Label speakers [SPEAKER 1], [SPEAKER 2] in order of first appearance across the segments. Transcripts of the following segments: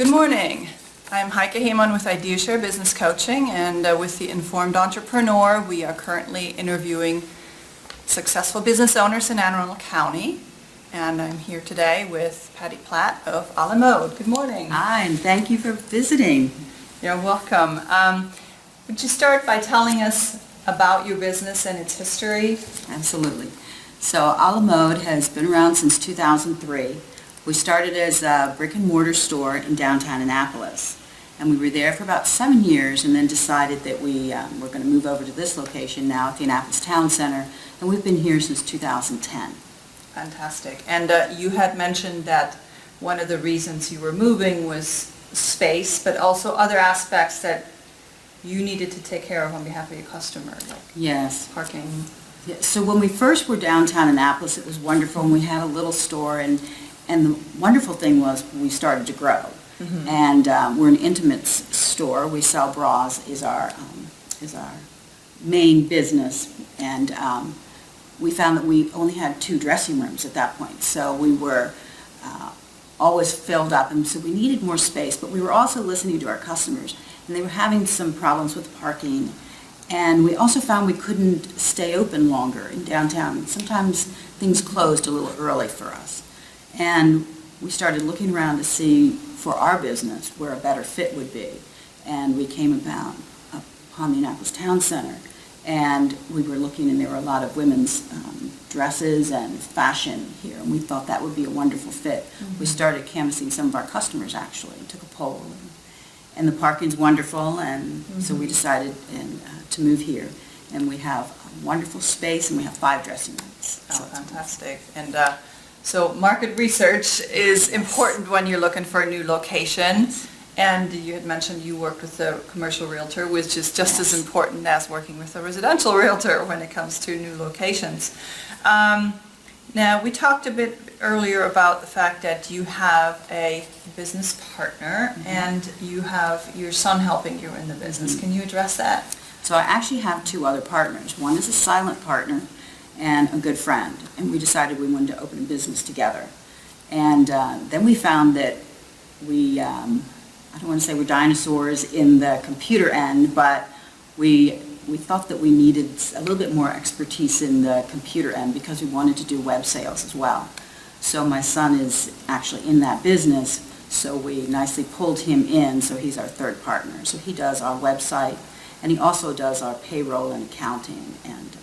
[SPEAKER 1] Good morning. I'm Heike Heyman with IdeaShare Business Coaching, and with the Informed Entrepreneur, we are currently interviewing successful business owners in Anne Arundel County. And I'm here today with Patty Platt of A La Mode. Good morning.
[SPEAKER 2] Hi, and thank you for visiting.
[SPEAKER 1] You're welcome. Would you start by telling us about your business and its history?
[SPEAKER 2] Absolutely. So A La Mode has been around since 2003. We started as a brick and mortar store in downtown Annapolis. And we were there for about 7 years and then decided that we were going to move over to this location now at the Annapolis Town Center. And we've been here since 2010.
[SPEAKER 1] Fantastic. And you had mentioned that one of the reasons you were moving was space, but also other aspects that you needed to take care of on behalf of your customer, like
[SPEAKER 2] Yes.
[SPEAKER 1] parking.
[SPEAKER 2] Yeah, so when we first were downtown Annapolis, it was wonderful, and we had a little store, and the wonderful thing was we started to grow.
[SPEAKER 1] Mm-hmm.
[SPEAKER 2] And we're an intimates store. We sell bras is our main business, and we found that we only had 2 dressing rooms at that point, so we were always filled up, and so we needed more space. But we were also listening to our customers, and they were having some problems with parking. And we also found we couldn't stay open longer in downtown. Sometimes things closed a little early for us. And we started looking around to see, for our business, where a better fit would be. And we came upon the Annapolis Town Center. And we were looking, and there were a lot of women's dresses and fashion here. And we thought that would be a wonderful fit. Mm-hmm. We started canvassing some of our customers, actually, and took a poll. And the parking's wonderful, and so we decided to move here. And we have a wonderful space, and we have 5 dressing rooms.
[SPEAKER 1] Oh, fantastic. And so market research is important when you're looking for a new location. And you had mentioned you worked with a commercial realtor, which is just as important as working with a residential realtor when it comes to new locations. Now, we talked a bit earlier about the fact that you have a business partner, and you have your son helping you in the business. Can you address that?
[SPEAKER 2] So I actually have 2 other partners. One is a silent partner and a good friend, and we decided we wanted to open a business together. And then we found that we, I don't want to say we're dinosaurs in the computer end, but we thought that we needed a little bit more expertise in the computer end because we wanted to do web sales as well. So my son is actually in that business, so we nicely pulled him in, so he's our 3rd partner. So he does our website, and he also does our payroll and accounting, and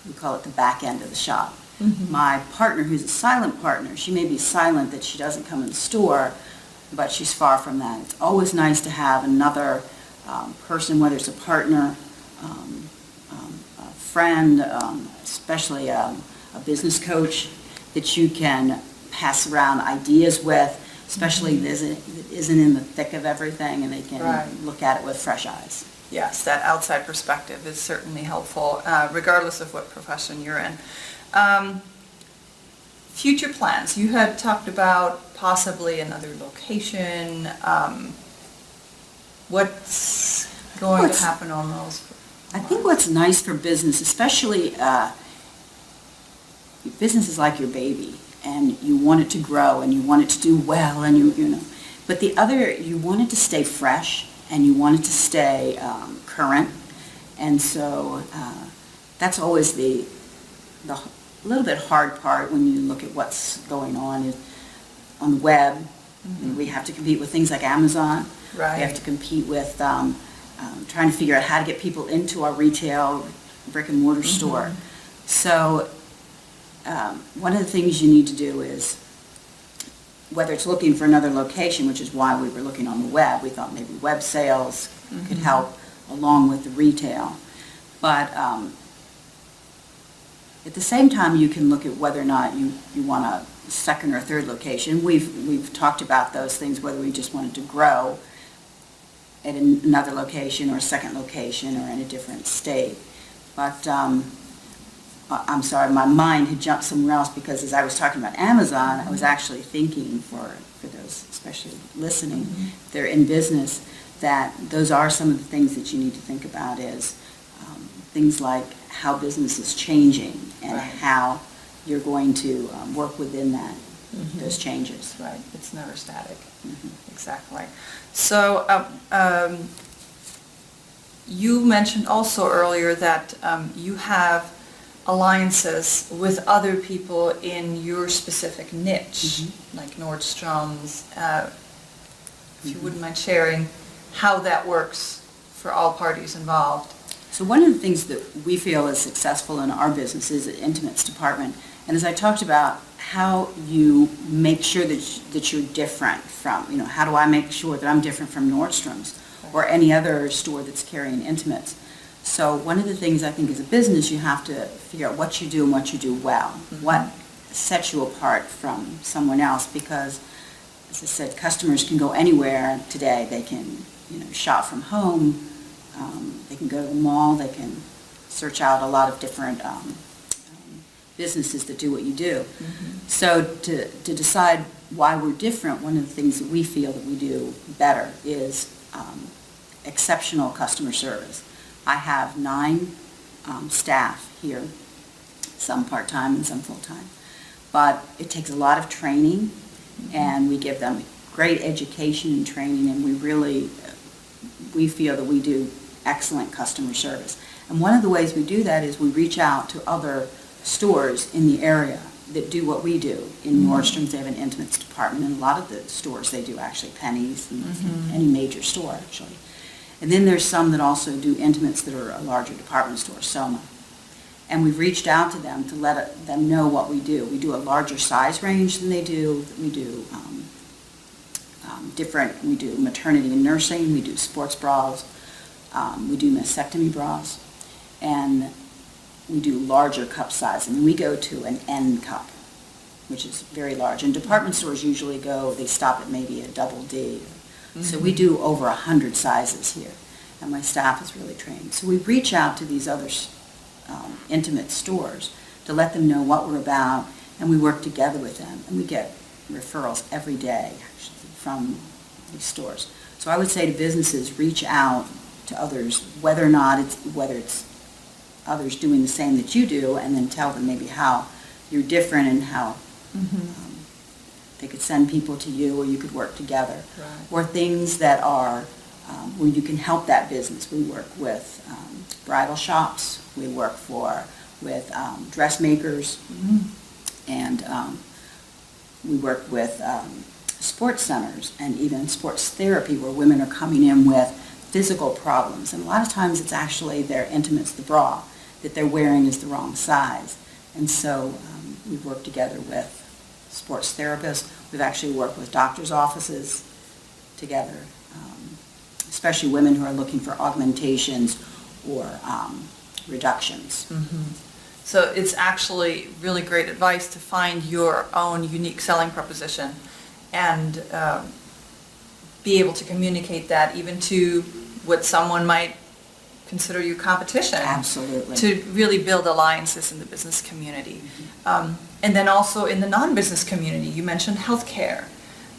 [SPEAKER 2] we call it the back end of the shop. Mm-hmm. My partner, who's a silent partner, she may be silent that she doesn't come in the store, but she's far from that. It's always nice to have another person, whether it's a partner, a friend, especially a business coach that you can pass around ideas with, especially that isn't in the thick of everything, and they can look at it with fresh eyes.
[SPEAKER 1] Yes, that outside perspective is certainly helpful, regardless of what profession you're in. Future plans. You had talked about possibly another location. What's going to happen on those?
[SPEAKER 2] I think what's nice for business, especially business is like your baby, and you want it to grow, and you want it to do well, and you know. But the other, you want it to stay fresh, and you want it to stay current, and so that's always the little bit hard part when you look at what's going on the web. Mm-hmm. We have to compete with things like Amazon.
[SPEAKER 1] Right.
[SPEAKER 2] We have to compete with trying to figure out how to get people into our retail brick and mortar store. So one of the things you need to do is, whether it's looking for another location, which is why we were looking on the web, we thought maybe web sales could help along with the retail. But at the same time, you can look at whether or not you want a 2nd or 3rd location. We've talked about those things, whether we just wanted to grow at another location or a 2nd location or in a different state. But I'm sorry, my mind had jumped somewhere else, because as I was talking about Amazon, I was actually thinking for those, especially listening, they're in business, that those are some of the things that you need to think about is things like how business is changing and how you're going to work within that. those changes.
[SPEAKER 1] Right, it's never static.
[SPEAKER 2] Mhm.
[SPEAKER 1] Exactly. So you mentioned also earlier that you have alliances with other people in your specific niche, like Nordstrom's. If you wouldn't mind sharing how that works for all parties involved.
[SPEAKER 2] So one of the things that we feel is successful in our business is the intimates department. And as I talked about, how you make sure that you're different from, how do I make sure that I'm different from Nordstrom's or any other store that's carrying intimates? So one of the things I think as a business, you have to figure out what you do and what you do well. What sets you apart from someone else? Because, as I said, customers can go anywhere today. They can, shop from home. They can go to the mall. They can search out a lot of different businesses that do what you do. So to decide why we're different, one of the things that we feel that we do better is exceptional customer service. I have 9 staff here, some part-time and some full-time. But it takes a lot of training, and we give them great education and training, and we feel that we do excellent customer service. And one of the ways we do that is we reach out to other stores in the area that do what we do. In Nordstrom's, they have an intimates department, and a lot of the stores they do, actually, Penny's, and any major store, actually. And then there's some that also do intimates that are a larger department store, Soma. And we've reached out to them to let them know what we do. We do a larger size range than they do. We do we do maternity and nursing, we do sports bras, we do mastectomy bras, and we do larger cup size. And we go to an N cup, which is very large. And department stores usually they stop at maybe a double D. So we do over 100 sizes here, and my staff is really trained. So we reach out to these other intimate stores to let them know what we're about, and we work together with them, and we get referrals every day, actually, from these stores. So I would say to businesses, reach out to others, whether it's others doing the same that you do, and then tell them maybe how you're different and how they could send people to you, or you could work together.
[SPEAKER 1] Right.
[SPEAKER 2] Or things that are where you can help that business. We work with bridal shops, we work with dressmakers, and we work with sports centers and even sports therapy, where women are coming in with physical problems. And a lot of times it's actually their intimates, the bra that they're wearing is the wrong size. And so we work together with sports therapists. We've actually worked with doctors' offices together, especially women who are looking for augmentations or reductions.
[SPEAKER 1] So it's actually really great advice to find your own unique selling proposition and be able to communicate that even to what someone might consider your competition.
[SPEAKER 2] Absolutely.
[SPEAKER 1] To really build alliances in the business community. And then also in the non-business community, you mentioned healthcare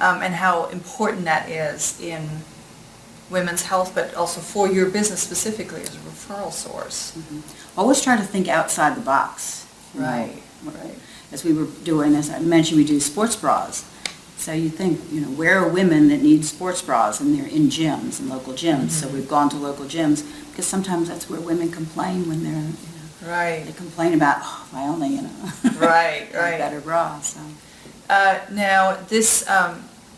[SPEAKER 1] and how important that is in women's health, but also for your business specifically as a referral source.
[SPEAKER 2] Always try to think outside the box.
[SPEAKER 1] Right.
[SPEAKER 2] As we were doing, as I mentioned, we do sports bras. So you think, where are women that need sports bras? And they're in gyms, in local gyms. So we've gone to local gyms, because sometimes that's where women complain when they're,
[SPEAKER 1] Right.
[SPEAKER 2] they complain about, oh, if I only,
[SPEAKER 1] Right.
[SPEAKER 2] had a better bra. So.
[SPEAKER 1] Now, this,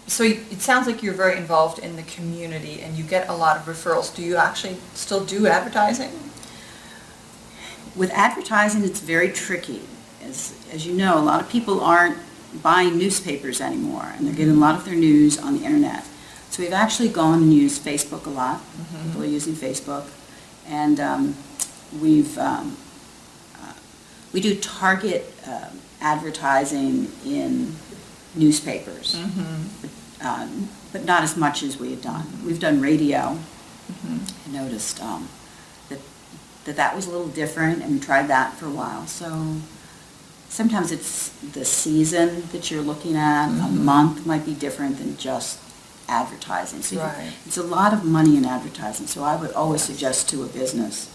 [SPEAKER 1] so it sounds like you're very involved in the community and you get a lot of referrals. Do you actually still do advertising?
[SPEAKER 2] With advertising, it's very tricky. As you know, a lot of people aren't buying newspapers anymore, and they're getting a lot of their news on the internet. So we've actually gone and used Facebook a lot. People are using Facebook. And we do target advertising in newspapers, but not as much as we had done. We've done radio. I noticed that was a little different, and we tried that for a while. So sometimes it's the season that you're looking at. A month might be different than just advertising. So
[SPEAKER 1] Right.
[SPEAKER 2] it's a lot of money in advertising. So I would always suggest to a business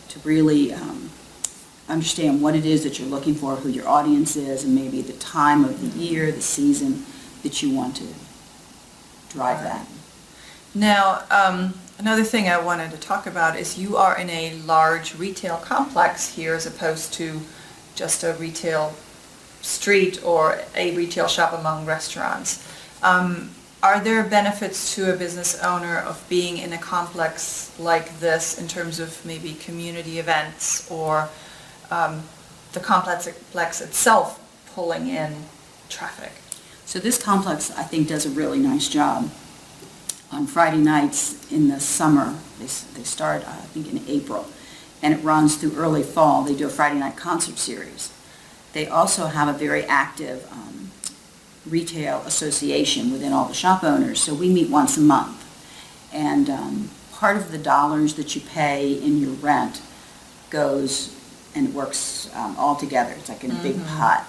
[SPEAKER 2] to really understand what it is that you're looking for, who your audience is, and maybe the time of the year, the season that you want to drive that.
[SPEAKER 1] Now, another thing I wanted to talk about is you are in a large retail complex here as opposed to just a retail street or a retail shop among restaurants. Are there benefits to a business owner of being in a complex like this in terms of maybe community events or the complex itself pulling in traffic?
[SPEAKER 2] So this complex, I think, does a really nice job. On Friday nights in the summer, they start, I think, in April, and it runs through early fall. They do a Friday night concert series. They also have a very active retail association within all the shop owners, so we meet once a month. And part of the dollars that you pay in your rent goes and works all together. It's like in a big pot.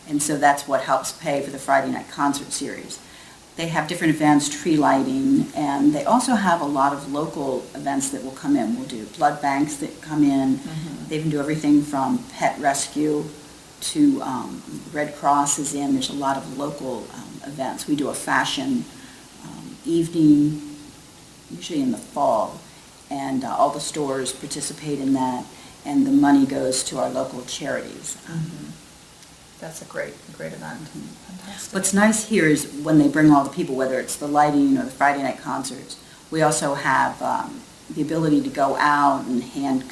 [SPEAKER 2] And so that's what helps pay for the Friday night concert series. They have different events, tree lighting, and they also have a lot of local events that will come in. We'll do blood banks that come in. They even do everything from pet rescue to Red Cross is in. There's a lot of local events. We do a fashion evening, usually in the fall, and all the stores participate in that, and the money goes to our local charities.
[SPEAKER 1] That's a great event. Fantastic.
[SPEAKER 2] What's nice here is when they bring all the people, whether it's the lighting or the Friday night concerts, we also have the ability to go out and hand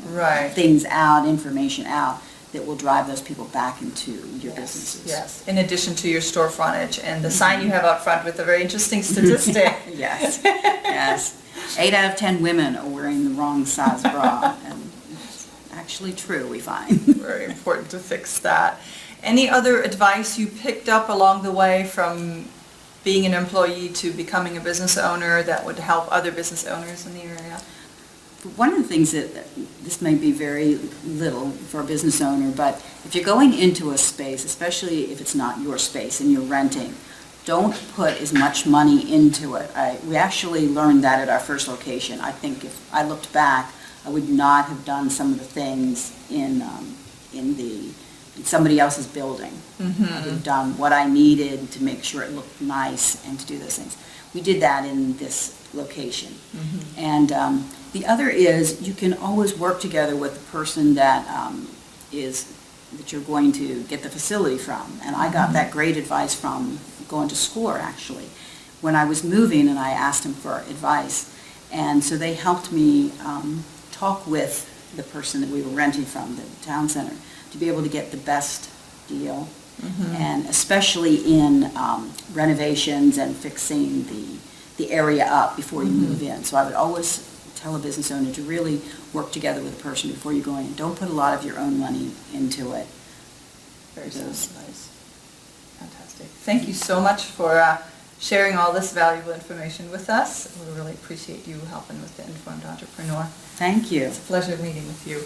[SPEAKER 1] Right.
[SPEAKER 2] things out, information out that will drive those people back into your businesses.
[SPEAKER 1] Yes, in addition to your store frontage and the sign you have out front with a very interesting statistic.
[SPEAKER 2] Yes, yes. 8 out of 10 women are wearing the wrong size bra, and it's actually true, we find.
[SPEAKER 1] Very important to fix that. Any other advice you picked up along the way from being an employee to becoming a business owner that would help other business owners in the area?
[SPEAKER 2] One of the things that, this may be very little for a business owner, but if you're going into a space, especially if it's not your space and you're renting, don't put as much money into it. We actually learned that at our first location. I think if I looked back, I would not have done some of the things in somebody else's building. I would have done what I needed to make sure it looked nice and to do those things. We did that in this location. And the other is you can always work together with the person that you're going to get the facility from. And I got that great advice from going to SCORE, actually, when I was moving, and I asked them for advice. And so they helped me talk with the person that we were renting from, the town center, to be able to get the best deal. And especially in renovations and fixing the area up before you move in. So I would always tell a business owner to really work together with a person before you go in. Don't put a lot of your own money into it.
[SPEAKER 1] Very nice. Fantastic. Thank you so much for sharing all this valuable information with us. We really appreciate you helping with the Informed Entrepreneur.
[SPEAKER 2] Thank you.
[SPEAKER 1] It's a pleasure meeting with you.